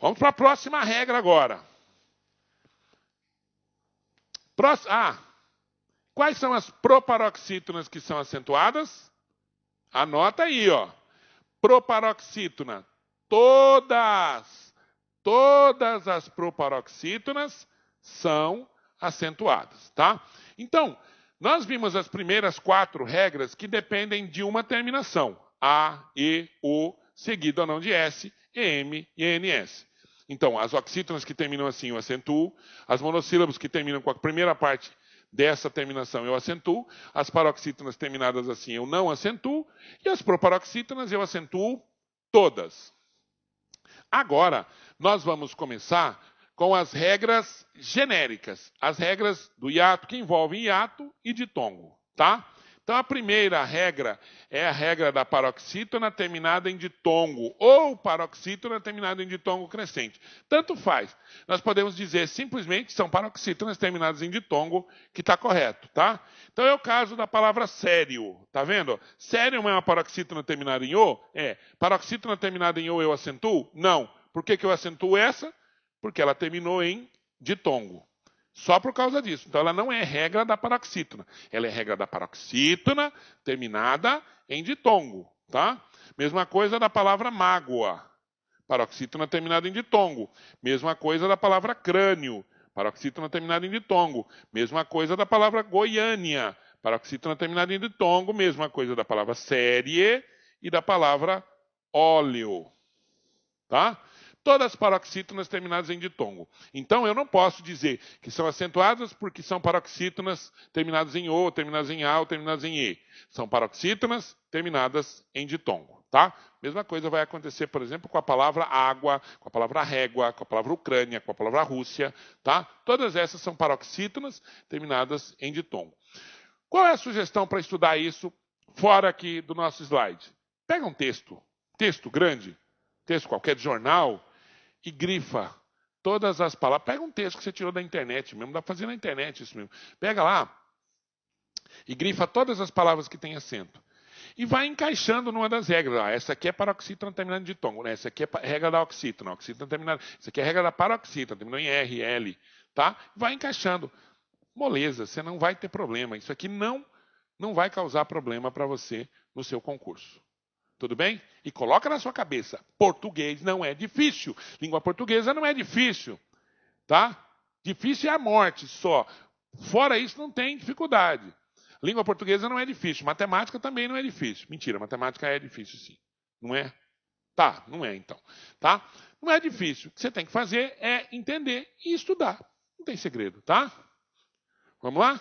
Vamos para a próxima regra agora. Quais são as proparoxítonas que são acentuadas? Anota aí, ó. Proparoxítona. Todas as proparoxítonas são acentuadas, tá? Então, nós vimos as primeiras 4 regras que dependem de uma terminação. A, E, O, seguido ou não de S, EM e ENS. Então, as oxítonas que terminam assim eu acentuo, as monossílabos que terminam com a primeira parte dessa terminação eu acentuo, as paroxítonas terminadas assim eu não acentuo, e as proparoxítonas eu acentuo todas. Agora, nós vamos começar com as regras genéricas, as regras do hiato, que envolvem hiato e ditongo, tá? Então, a primeira regra é a regra da paroxítona terminada em ditongo, ou paroxítona terminada em ditongo crescente. Tanto faz. Nós podemos dizer simplesmente que são paroxítonas terminadas em ditongo, que está correto, tá? Então, é o caso da palavra sério, tá vendo? Sério não é uma paroxítona terminada em O? É. Paroxítona terminada em O eu acentuo? Não. Por que eu acentuo essa? Porque ela terminou em ditongo. Só por causa disso. Então, ela não é regra da paroxítona. Ela é regra da paroxítona terminada em ditongo, tá? Mesma coisa da palavra mágoa. Paroxítona terminada em ditongo. Mesma coisa da palavra crânio. Paroxítona terminada em ditongo. Mesma coisa da palavra Goiânia. Paroxítona terminada em ditongo. Mesma coisa da palavra série e da palavra óleo. Tá? Todas as paroxítonas terminadas em ditongo. Então, eu não posso dizer que são acentuadas porque são paroxítonas terminadas em O, terminadas em A ou terminadas em E. São paroxítonas terminadas em ditongo, tá? Mesma coisa vai acontecer, por exemplo, com a palavra água, com a palavra régua, com a palavra Ucrânia, com a palavra Rússia, tá? Todas essas são paroxítonas terminadas em ditongo. Qual é a sugestão para estudar isso fora aqui do nosso slide? Pega um texto grande, texto qualquer de jornal, e grifa todas as palavras. Pega um texto que você tirou da internet mesmo, dá para fazer na internet isso mesmo. Pega lá e grifa todas as palavras que tem acento. E vai encaixando numa das regras. Essa aqui é paroxítona terminando em ditongo, né? Essa aqui é regra da oxítona, oxítona terminando. Essa aqui é regra da paroxítona, terminou em R, L, tá? Vai encaixando. Moleza, você não vai ter problema. Isso aqui não vai causar problema para você no seu concurso. Tudo bem? E coloca na sua cabeça, português não é difícil. Língua portuguesa não é difícil. Tá? Difícil é a morte só. Fora isso, não tem dificuldade. Língua portuguesa não é difícil. Matemática também não é difícil. Mentira, matemática é difícil sim. Não é? Tá, não é então. Tá? Não é difícil. O que você tem que fazer é entender e estudar. Não tem segredo, tá? Vamos lá?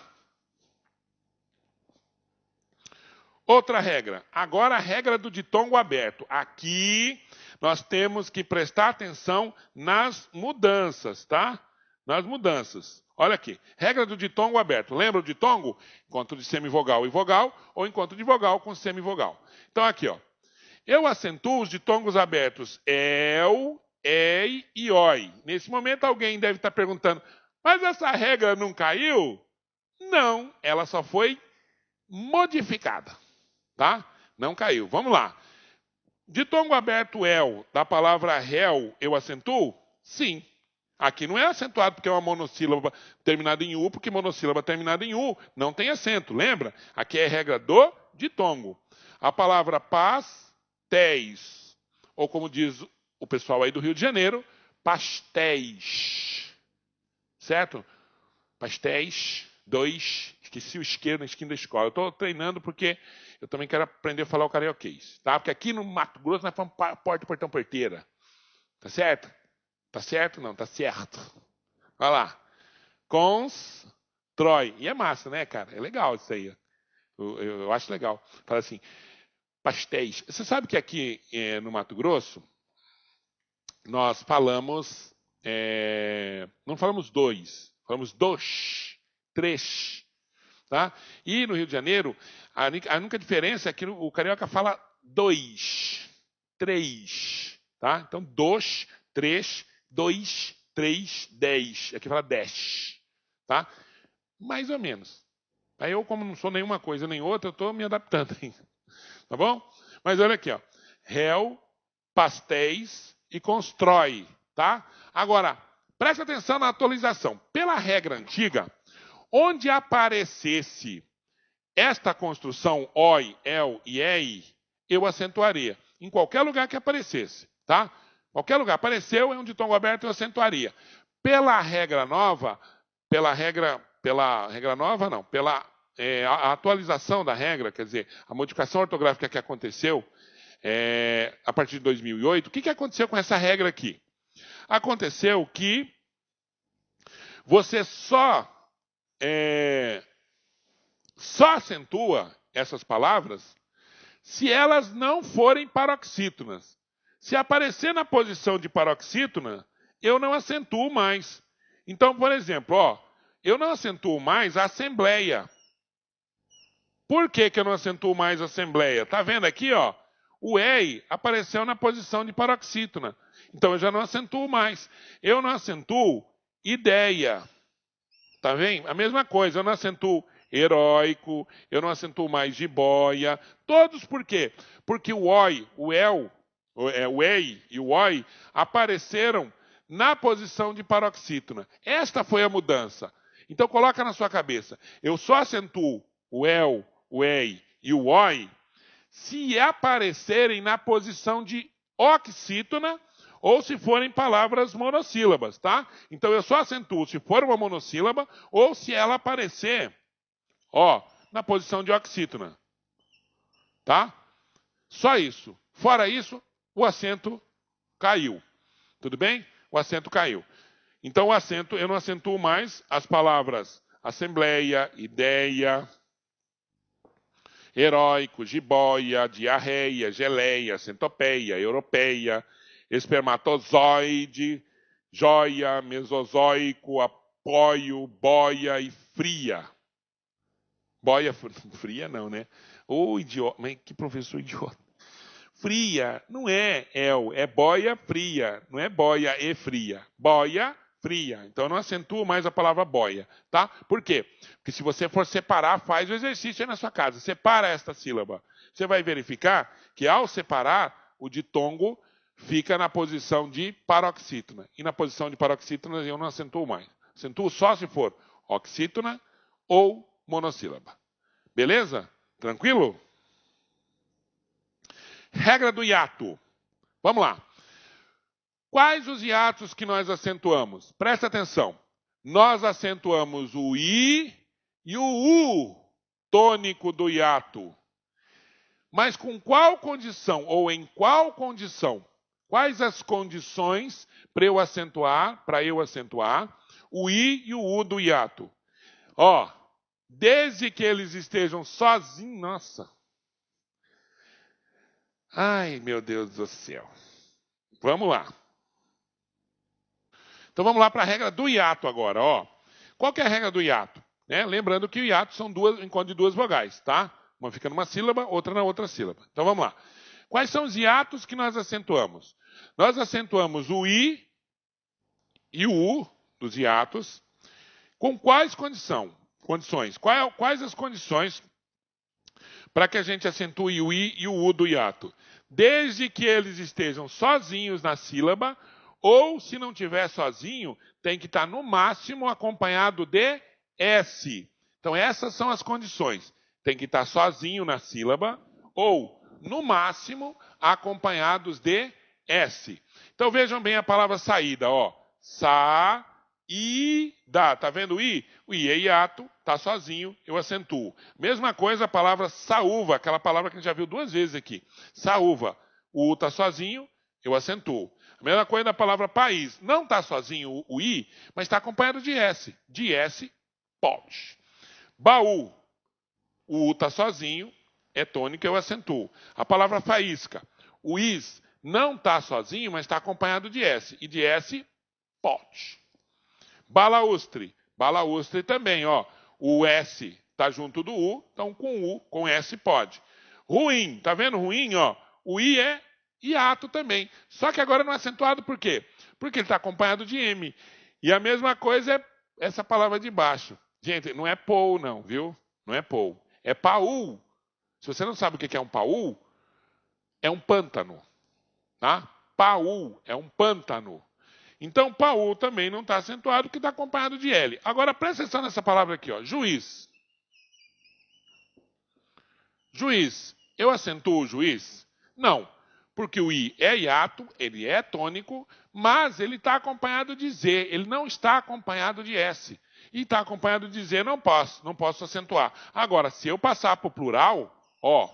Outra regra. Agora a regra do ditongo aberto. Aqui nós temos que prestar atenção nas mudanças, tá? Nas mudanças. Olha aqui. Regra do ditongo aberto. Lembra o ditongo? Encontro de semivogal e vogal ou encontro de vogal com semivogal. Então aqui, ó. Eu acentuo os ditongos abertos el, ei e oi. Nesse momento alguém deve estar perguntando, mas essa regra não caiu? Não, ela só foi modificada. Tá? Não caiu. Vamos lá. Ditongo aberto el, da palavra réu, eu acentuo? Sim. Aqui não é acentuado porque é uma monossílaba terminada em U, porque monossílaba terminada em U não tem acento, lembra? Aqui é regra do ditongo. A palavra pastéis, ou como diz o pessoal aí do Rio de Janeiro, pastéis. Certo? Pastéis, 2, esqueci o isqueiro na esquina da escola. Eu estou treinando porque eu também quero aprender a falar o carioquês, tá? Porque aqui no Mato Grosso nós falamos porta, portão, porteira. Tá certo? Tá certo? Não, tá certo. Olha lá. Constrói. E é massa, né, cara? É legal isso aí. Eu acho legal. Fala assim, pastéis. Você sabe que aqui no Mato Grosso nós falamos, não falamos 2, falamos 2, 3. Tá? E no Rio de Janeiro, a única diferença é que o carioca fala 2, 3. Tá? Então, 2, 3, 2, 3, 10. Aqui fala 10. Tá? Mais ou menos. Aí eu, como não sou nenhuma coisa nem outra, eu estou me adaptando ainda. Tá bom? Mas olha aqui, ó. Réu, pastéis e constrói. tá? Agora, preste atenção na atualização. Pela regra antiga, onde aparecesse esta construção oi, el e ei, eu acentuaria. Em qualquer lugar que aparecesse, tá? Qualquer lugar apareceu é um ditongo aberto, eu acentuaria. Pela regra nova, a atualização da regra, quer dizer, a modificação ortográfica que aconteceu a partir de 2008, o que aconteceu com essa regra aqui? Aconteceu que você só acentua essas palavras se elas não forem paroxítonas. Se aparecer na posição de paroxítona, eu não acentuo mais. Então, por exemplo, ó, eu não acentuo mais a assembleia. Por que eu não acentuo mais a assembleia? Está vendo aqui, ó? O ei apareceu na posição de paroxítona. Então, eu já não acentuo mais. Eu não acentuo ideia. Tá vendo? A mesma coisa, eu não acentuo heróico, eu não acentuo mais jiboia. Todos por quê? Porque o oi, o el, o ei e o oi apareceram na posição de paroxítona. Esta foi a mudança. Então, coloca na sua cabeça. Eu só acentuo o el, o ei e o oi se aparecerem na posição de oxítona ou se forem palavras monossílabas, tá? Então, eu só acentuo se for uma monossílaba ou se ela aparecer, ó, na posição de oxítona, tá? Só isso. Fora isso, o acento caiu. Tudo bem? O acento caiu. Então, o acento, eu não acentuo mais as palavras assembleia, ideia, heróico, jiboia, diarreia, geleia, centopeia, europeia, espermatozoide, joia, mesozoico, apoio, boia e fria. Boia fria não, né? Ô, idiota, mas que professor idiota. Fria não é el, é boia fria, não é boia e fria. Boia fria. Então, eu não acentuo mais a palavra boia, tá? Por quê? Porque se você for separar, faz o exercício aí na sua casa. Separa esta sílaba. Você vai verificar que, ao separar, o ditongo fica na posição de paroxítona. E na posição de paroxítona, eu não acentuo mais. Acentuo só se for oxítona ou monossílaba. Beleza? Tranquilo? Regra do hiato. Vamos lá. Quais os hiatos que nós acentuamos? Presta atenção. Nós acentuamos o I e o U tônico do hiato. Mas com qual condição ou em qual condição? Quais as condições para eu acentuar o I e o U do hiato? Ó, desde que eles estejam sozinhos, nossa. Ai, meu Deus do céu. Vamos lá. Então vamos lá para a regra do hiato agora, ó. Qual que é a regra do hiato? Lembrando que o hiato são encontro de duas vogais, tá? Uma fica numa sílaba, outra na outra sílaba. Então vamos lá. Quais são os hiatos que nós acentuamos? Nós acentuamos o I e o U dos hiatos. Com quais condições? Quais as condições para que a gente acentue o I e o U do hiato? Desde que eles estejam sozinhos na sílaba, ou se não estiver sozinho, tem que estar no máximo acompanhado de S. Então essas são as condições. Tem que estar sozinho na sílaba, ou no máximo acompanhados de S. Então vejam bem a palavra saída, ó. Saída. Tá vendo o I? O I é hiato, tá sozinho, eu acentuo. Mesma coisa a palavra saúva, aquela palavra que a gente já viu duas vezes aqui. Saúva. O U tá sozinho, eu acentuo. A mesma coisa da palavra país. Não tá sozinho o I, mas está acompanhado de S. De S, pode. Baú. O U tá sozinho, é tônico, eu acentuo. A palavra faísca. O is não está sozinho, mas está acompanhado de S. E de S, pode. Balaustre. Balaustre também, ó. O S está junto do U, então com S pode. Ruim. Tá vendo ruim, ó? O I é hiato também. Só que agora não é acentuado por quê? Porque ele está acompanhado de M. E a mesma coisa é essa palavra de baixo. Gente, não é pou não, viu? Não é pou. É paul. Se você não sabe o que é um paul, é um pântano. Tá? Paul é um pântano. Então, Paul também não está acentuado, porque está acompanhado de L. Agora, presta atenção nessa palavra aqui, ó, juiz. Juiz. Eu acentuo o juiz? Não, porque o I é hiato, ele é tônico, mas ele está acompanhado de Z, ele não está acompanhado de S. E está acompanhado de Z, não posso acentuar. Agora, se eu passar para o plural, ó,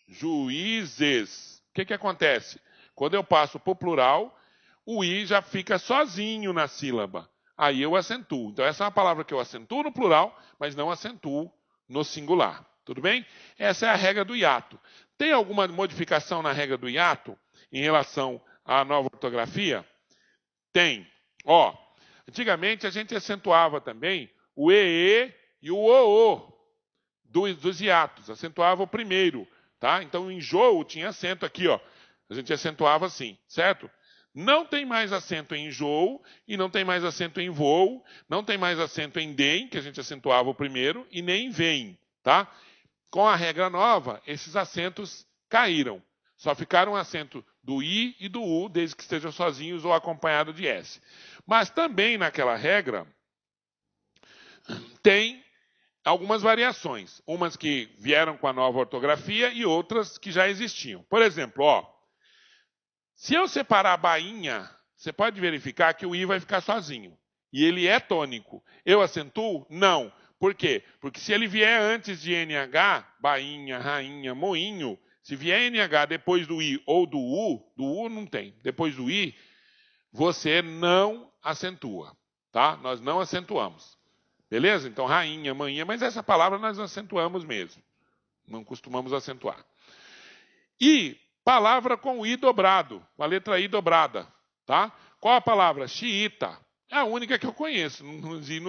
juízes, o que acontece? Quando eu passo para o plural, o I já fica sozinho na sílaba. Aí eu acentuo. Então, essa é uma palavra que eu acentuo no plural, mas não acentuo no singular. Tudo bem? Essa é a regra do hiato. Tem alguma modificação na regra do hiato em relação à nova ortografia? Tem. Ó, antigamente a gente acentuava também o EE e o OO dos hiatos. Acentuava o primeiro, tá? Então, o enjoo tinha acento aqui, ó. A gente acentuava assim, certo? Não tem mais acento em enjoo e não tem mais acento em voo, não tem mais acento em dem, que a gente acentuava o primeiro, e nem em vem, tá? Com a regra nova, esses acentos caíram. Só ficaram acento do I e do U, desde que estejam sozinhos ou acompanhados de S. Mas também naquela regra tem algumas variações. Umas que vieram com a nova ortografia e outras que já existiam. Por exemplo, ó, se eu separar a bainha, você pode verificar que o I vai ficar sozinho. E ele é tônico. Eu acentuo? Não. Por quê? Porque se ele vier antes de NH, bainha, rainha, moinho, se vier NH depois do I ou do U não tem, depois do I, você não acentua, tá? Nós não acentuamos. Beleza? Então, rainha, manhã, mas essa palavra nós acentuamos mesmo. Não costumamos acentuar. E palavra com I dobrado, com a letra I dobrada, tá? Qual a palavra? Xiita. É a única que eu conheço,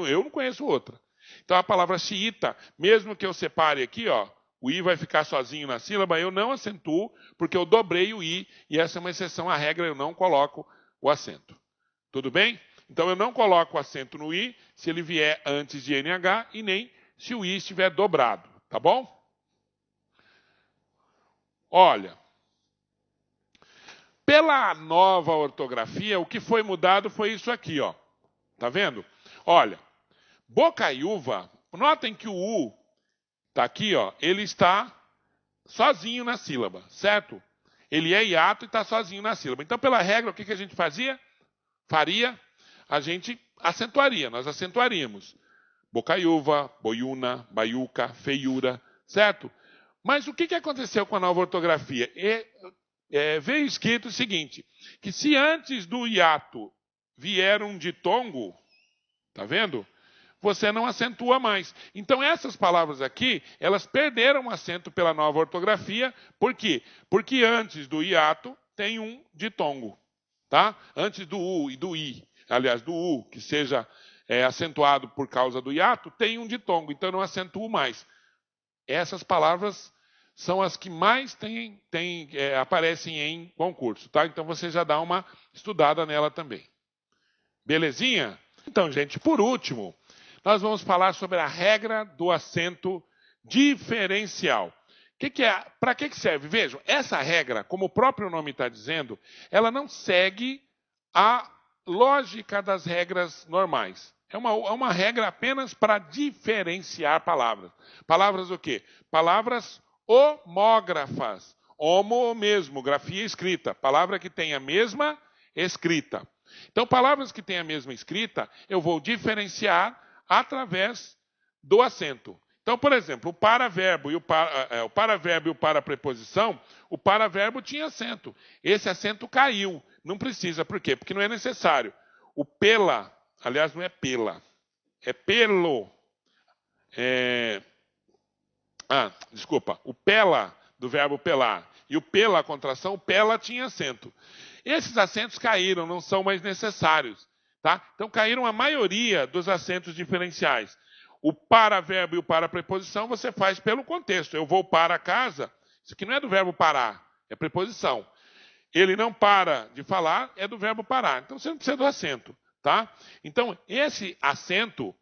eu não conheço outra. Então, a palavra xiita, mesmo que eu separe aqui, ó, o I vai ficar sozinho na sílaba, eu não acentuo, porque eu dobrei o I, e essa é uma exceção à regra, eu não coloco o acento. Tudo bem? Então, eu não coloco o acento no I se ele vier antes de NH e nem se o I estiver dobrado, tá bom? Olha, pela nova ortografia, o que foi mudado foi isso aqui, ó. Tá vendo? Olha, Bocaiúva, notem que o U está aqui, ó, ele está sozinho na sílaba, certo? Ele é hiato e está sozinho na sílaba. Então, pela regra, o que a gente faria? A gente acentuaria, nós acentuaríamos. Bocaiúva, boiúna, baiuca, feiura, certo? Mas o que aconteceu com a nova ortografia? Veio escrito o seguinte, que se antes do hiato vier um ditongo, tá vendo? Você não acentua mais. Então, essas palavras aqui, elas perderam acento pela nova ortografia. Por quê? Porque antes do hiato tem um ditongo, tá? Antes do U e do I, aliás, do U, que seja acentuado por causa do hiato, tem um ditongo, então eu não acentuo mais. Essas palavras são as que mais aparecem em concurso, tá? Então, você já dá uma estudada nela também. Belezinha? Então, gente, por último, nós vamos falar sobre a regra do acento diferencial. Para que serve? Vejam, essa regra, como o próprio nome está dizendo, ela não segue a lógica das regras normais. É uma regra apenas para diferenciar palavras. Palavras o quê? Palavras homógrafas. Homo mesmo, grafia escrita. Palavra que tem a mesma escrita. Então, palavras que têm a mesma escrita, eu vou diferenciar através do acento. Então, por exemplo, o paraverbo e o parapreposição, o paraverbo tinha acento. Esse acento caiu. Não precisa. Por quê? Porque não é necessário. O pela, aliás, não é pela, é pelo. Desculpa. O pela, do verbo pelar, e o pela, a contração, o pela tinha acento. Esses acentos caíram, não são mais necessários. Tá? Então, caíram a maioria dos acentos diferenciais. O paraverbo e o parapreposição você faz pelo contexto. Eu vou para casa, isso aqui não é do verbo parar, é preposição. Ele não para de falar, é do verbo parar. Então, você não precisa do acento. Tá? Então, esse acento,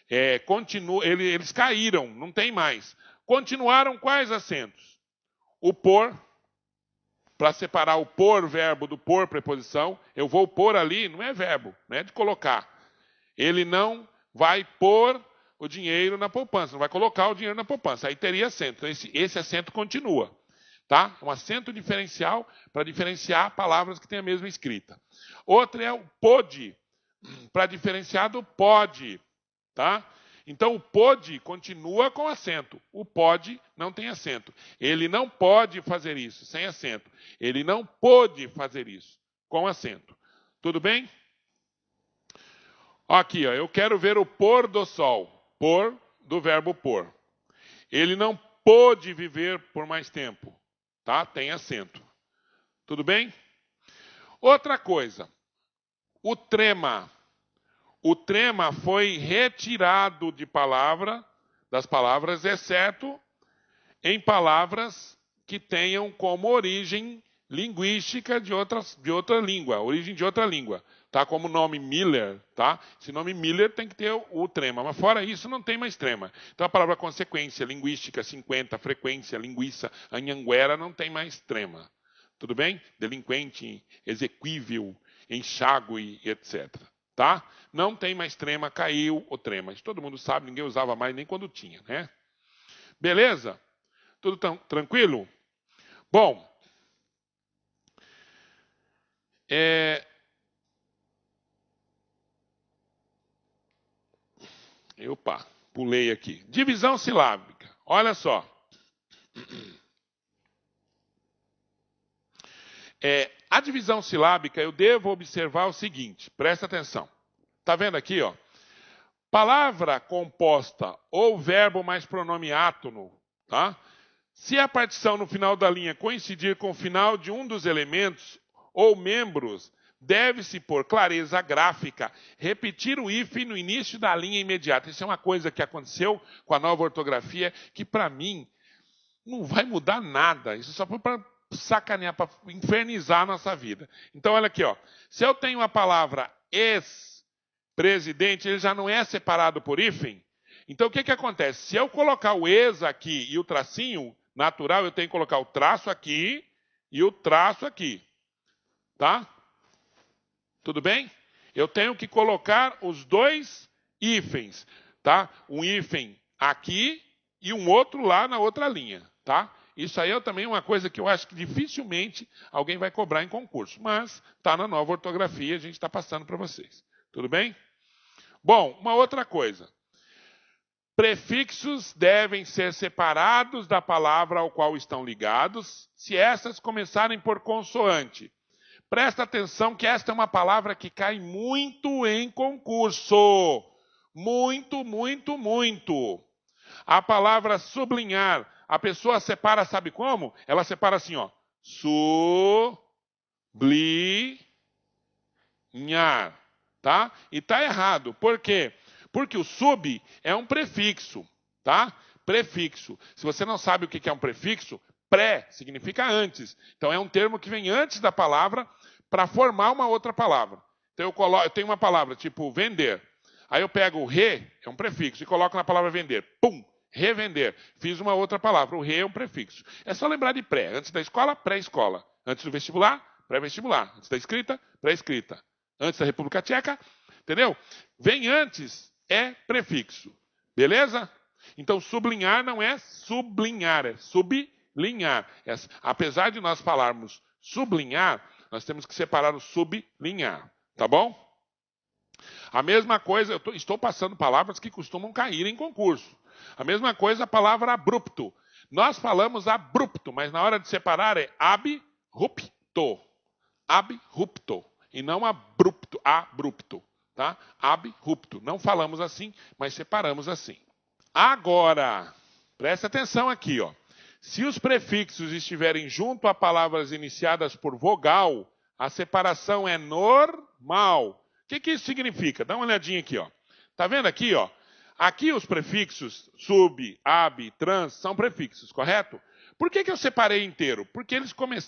eles caíram, não tem mais. Continuaram quais acentos? O por, para separar o por verbo do por preposição. Eu vou pôr ali, não é verbo, não é de colocar. Ele não vai pôr o dinheiro na poupança, não vai colocar o dinheiro na poupança. Aí teria acento. Então, esse acento continua. Tá? Um acento diferencial para diferenciar palavras que têm a mesma escrita. Outro é o pode, para diferenciar do pode. Tá? Então, o pode continua com acento. O pode não tem acento. Ele não pode fazer isso sem acento. Ele não pôde fazer isso com acento. Tudo bem? Aqui, ó, eu quero ver o pôr do sol. Pôr do verbo pôr. Ele não pôde viver por mais tempo. Tá? Tem acento. Tudo bem? Outra coisa. O trema. O trema foi retirado das palavras, exceto em palavras que tenham como origem linguística de outra língua, origem de outra língua. Tá? Como o nome Miller, tá? Esse nome Miller tem que ter o trema, mas fora isso não tem mais trema. Então a palavra consequência, linguística, 50, frequência, linguiça, anhanguera, não tem mais trema. Tudo bem? Delinquente, exequível, enxágue, etc. Tá? Não tem mais trema, caiu o trema. Isso todo mundo sabe, ninguém usava mais nem quando tinha, né? Beleza? Tudo tranquilo? Bom, opa, pulei aqui. Divisão silábica. Olha só. A divisão silábica, eu devo observar o seguinte, presta atenção. Está vendo aqui, ó? Palavra composta ou verbo mais pronome átono, tá? Se a partição no final da linha coincidir com o final de um dos elementos ou membros, deve-se, por clareza gráfica, repetir o hífen no início da linha imediata. Isso é uma coisa que aconteceu com a nova ortografia, que para mim não vai mudar nada. Isso só foi para sacanear, para infernizar a nossa vida. Então, olha aqui, ó. Se eu tenho a palavra ex-presidente, ele já não é separado por hífen. Então, o que acontece? Se eu colocar o ex aqui e o tracinho natural, eu tenho que colocar o traço aqui e o traço aqui. Tá? Tudo bem? Eu tenho que colocar os dois hífens. Tá? Um hífen aqui e um outro lá na outra linha. Tá? Isso aí é também uma coisa que eu acho que dificilmente alguém vai cobrar em concurso. Mas está na nova ortografia, a gente está passando para vocês. Tudo bem? Bom, uma outra coisa. Prefixos devem ser separados da palavra ao qual estão ligados, se essas começarem por consoante. Presta atenção que esta é uma palavra que cai muito em concurso. Muito, muito, muito. A palavra sublinhar, a pessoa separa, sabe como? Ela separa assim, ó. Sublinhar. Tá? E tá errado. Por quê? Porque o sub é um prefixo, tá? Prefixo. Se você não sabe o que é um prefixo, pré significa antes. Então é um termo que vem antes da palavra para formar uma outra palavra. Então eu tenho uma palavra tipo vender. Aí eu pego o re, é um prefixo, e coloco na palavra vender. Pum, revender. Fiz uma outra palavra. O re é um prefixo. É só lembrar de pré. Antes da escola, pré-escola. Antes do vestibular, pré-vestibular. Antes da escrita, pré-escrita. Antes da República Tcheca, entendeu? Vem antes. É prefixo. Beleza? Então, sublinhar não é sublinhar, é sublinhar. Apesar de nós falarmos sublinhar, nós temos que separar o sublinhar. Tá bom? A mesma coisa, eu estou passando palavras que costumam cair em concurso. A mesma coisa a palavra abrupto. Nós falamos abrupto, mas na hora de separar é abrupto. Abrupto. E não abrupto. Abrupto. Tá? Abrupto. Não falamos assim, mas separamos assim. Agora, presta atenção aqui, ó. Se os prefixos estiverem junto a palavras iniciadas por vogal, a separação é normal. O que isso significa? Dá uma olhadinha aqui, ó. Tá vendo aqui, ó? Aqui os prefixos sub, ab, trans são prefixos, correto? Por que eu separei inteiro? Porque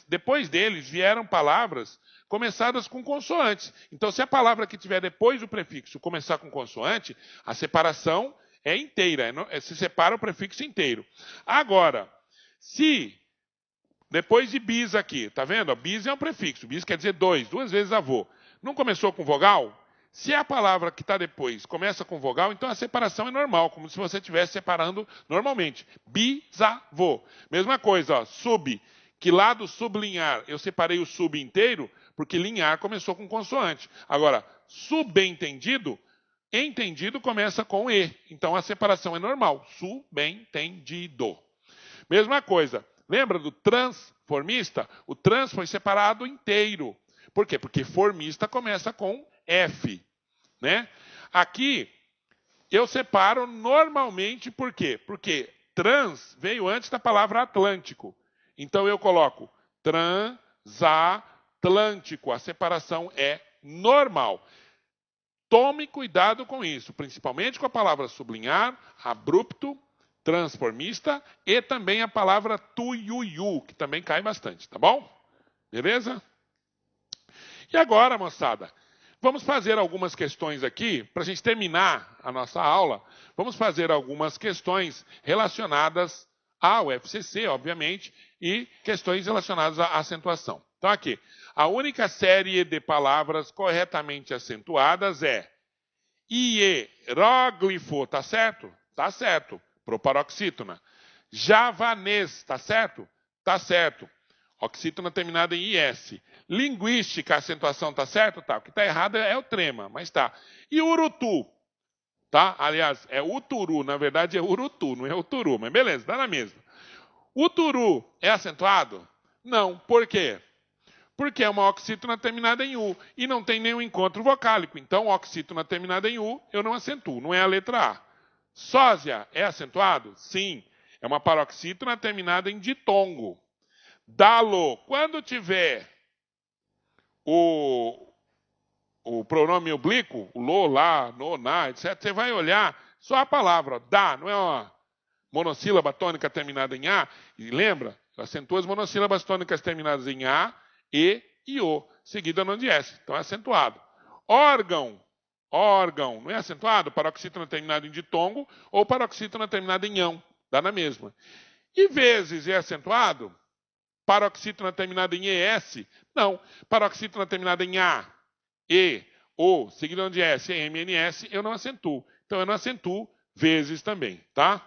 depois deles vieram palavras começadas com consoantes. Então, se a palavra que tiver depois do prefixo começar com consoante, a separação é inteira, se separa o prefixo inteiro. Agora, se Depois de bis aqui, tá vendo? Bis é um prefixo, bis quer dizer dois, duas vezes avô. Não começou com vogal? Se a palavra que está depois começa com vogal, então a separação é normal, como se você estivesse separando normalmente. Bisavô. Mesma coisa, ó, sub, que lá do sublinhar eu separei o sub inteiro, porque linhar começou com consoante. Agora, subentendido, entendido começa com E. Então a separação é normal. Subentendido. Mesma coisa. Lembra do transformista? O trans foi separado inteiro. Por quê? Porque formista começa com F, né? Aqui eu separo normalmente por quê? Porque trans veio antes da palavra Atlântico. Então eu coloco transatlântico. A separação é normal. Tome cuidado com isso, principalmente com a palavra sublinhar, abrupto, transformista e também a palavra tuiuiu, que também cai bastante, tá bom? Beleza? E agora, moçada, vamos fazer algumas questões aqui, para a gente terminar a nossa aula, vamos fazer algumas questões relacionadas ao FCC, obviamente, e questões relacionadas à acentuação. Então aqui, a única série de palavras corretamente acentuadas é hieróglifo, tá certo? Tá certo. Proparoxítona. Javanês, tá certo? Tá certo. Oxítona terminada em IS. Linguística, acentuação, tá certo? Tá. O que tá errado é o trema, mas tá. E urutu, tá? Aliás, é uturu, na verdade é urutu, não é uturu, mas beleza, dá na mesma. Uturu é acentuado? Não. Por quê? Porque é uma oxítona terminada em U e não tem nenhum encontro vocálico. Então, oxítona terminada em U, eu não acentuo, não é a letra A. Sósia é acentuado? Sim. É uma paroxítona terminada em ditongo. Dalo, quando tiver o pronome oblíquo, o lo, lá, no, na, etc., você vai olhar só a palavra, dá, não é uma monossílaba tônica terminada em A. E lembra, eu acentuo as monossílabas tônicas terminadas em A, E e O, seguida não de S. Então é acentuado. Órgão, não é acentuado? Paroxítona terminada em ditongo ou paroxítona terminada em ão. Dá na mesma. E vezes é acentuado? Paroxítona terminada em ES? Não. Paroxítona terminada em A, E, O, seguida de S, M, N, S, eu não acentuo. Então eu não acentuo vezes também, tá?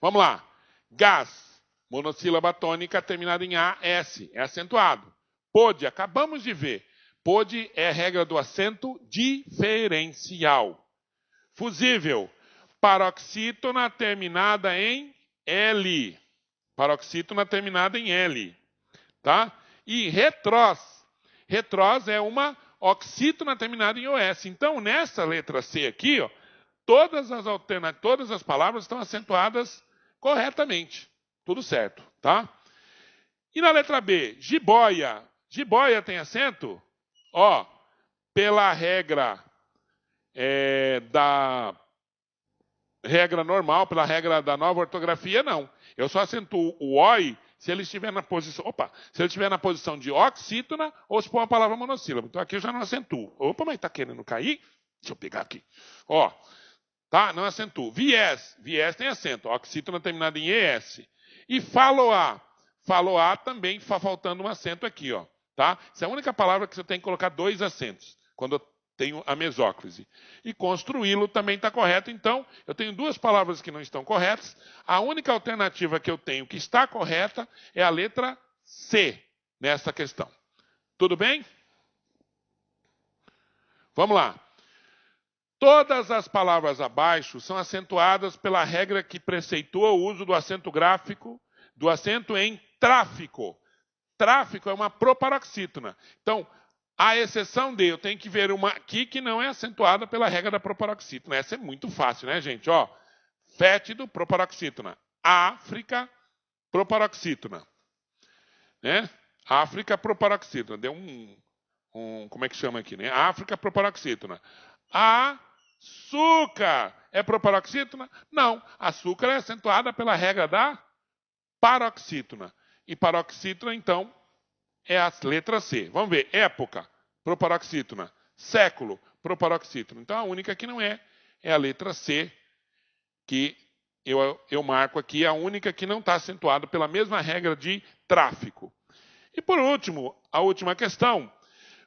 Vamos lá. Gás, monossílaba tônica terminada em A, S, é acentuado. Pôde, acabamos de ver. Pôde é a regra do acento diferencial. Fusível, paroxítona terminada em L. Paroxítona terminada em L. Tá? E retrós. Retrós é uma oxítona terminada em OS. Então, nessa letra C aqui, ó, todas as palavras estão acentuadas corretamente. Tudo certo, tá? E na letra B, jiboia. Jiboia tem acento? Ó, pela regra da regra normal, pela regra da nova ortografia, não. Eu só acentuo o oi se ele estiver na posição, se ele estiver na posição de oxítona ou se for uma palavra monossílaba. Então aqui eu já não acentuo. Opa, mas tá querendo cair? Deixa eu pegar aqui. Ó, tá? Não acentuo. Viés tem acento. Oxítona terminada em ES. E faloá. Faloá também faltando um acento aqui, ó. Tá? Essa é a única palavra que você tem que colocar dois acentos, quando eu tenho a mesóclise. E construí-lo também está correto. Então, eu tenho duas palavras que não estão corretas. A única alternativa que eu tenho que está correta é a letra C nessa questão. Tudo bem? Vamos lá. Todas as palavras abaixo são acentuadas pela regra que preceitua o uso do acento gráfico, do acento em tráfico. Tráfico é uma proparoxítona. Então, a exceção de, eu tenho que ver uma aqui que não é acentuada pela regra da proparoxítona. Essa é muito fácil, né, gente? Ó, fétido, proparoxítona. África, proparoxítona. Né? África, proparoxítona. Deu como é que chama aqui, né? África, proparoxítona. Açúcar é proparoxítona? Não. Açúcar é acentuada pela regra da paroxítona. E paroxítona, então, é a letra C. Vamos ver. Época, proparoxítona. Século, proparoxítona. Então, a única que não é a letra C, que eu marco aqui a única que não está acentuada pela mesma regra de tráfico. E por último, a última questão.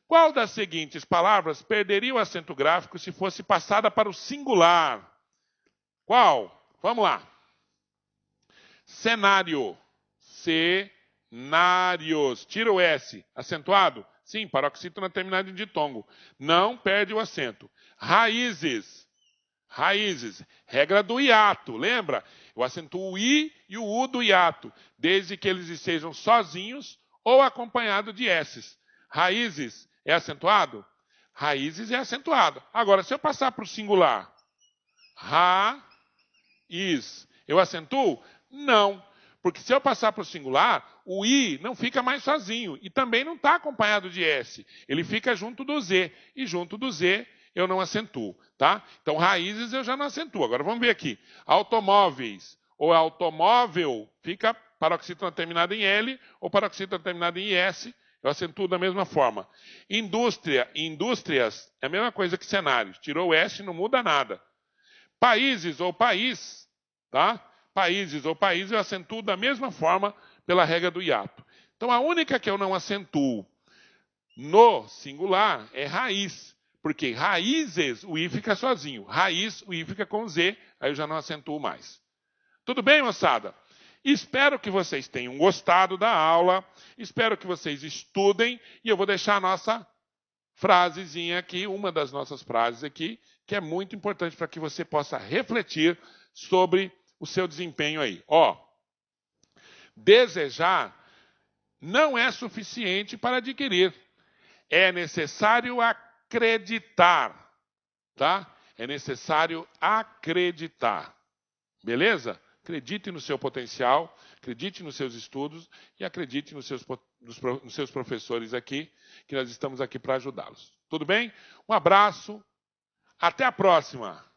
Qual das seguintes palavras perderia o acento gráfico se fosse passada para o singular? Qual? Vamos lá. Cenário. Cenários. Tira o S. Acentuado? Sim, paroxítona terminada em ditongo. Não perde o acento. Raízes. Raízes. Regra do hiato. Lembra? Eu acentuo o I e o U do hiato, desde que eles estejam sozinhos ou acompanhados de S's. Raízes é acentuado? Raízes é acentuado. Agora, se eu passar para o singular, raiz, eu acentuo? Não. Porque se eu passar para o singular, o I não fica mais sozinho e também não está acompanhado de S. Ele fica junto do Z. E junto do Z eu não acentuo. Tá? Então, raízes eu já não acentuo. Agora vamos ver aqui. Automóveis ou automóvel fica paroxítona terminada em L ou paroxítona terminada em IS. Eu acentuo da mesma forma. Indústria, indústrias é a mesma coisa que cenários. Tirou o S, não muda nada. Países ou país, tá? Países ou país eu acentuo da mesma forma pela regra do hiato. Então, a única que eu não acentuo no singular é raiz. Porque raízes, o I fica sozinho. Raiz, o I fica com Z, aí eu já não acentuo mais. Tudo bem, moçada? Espero que vocês tenham gostado da aula. Espero que vocês estudem. E eu vou deixar a nossa frasezinha aqui, uma das nossas frases aqui, que é muito importante para que você possa refletir sobre o seu desempenho aí. Ó, desejar não é suficiente para adquirir. É necessário acreditar, tá? É necessário acreditar. Beleza? Acredite no seu potencial, acredite nos seus estudos e acredite nos seus professores aqui, que nós estamos aqui para ajudá-los. Tudo bem? Um abraço, até a próxima!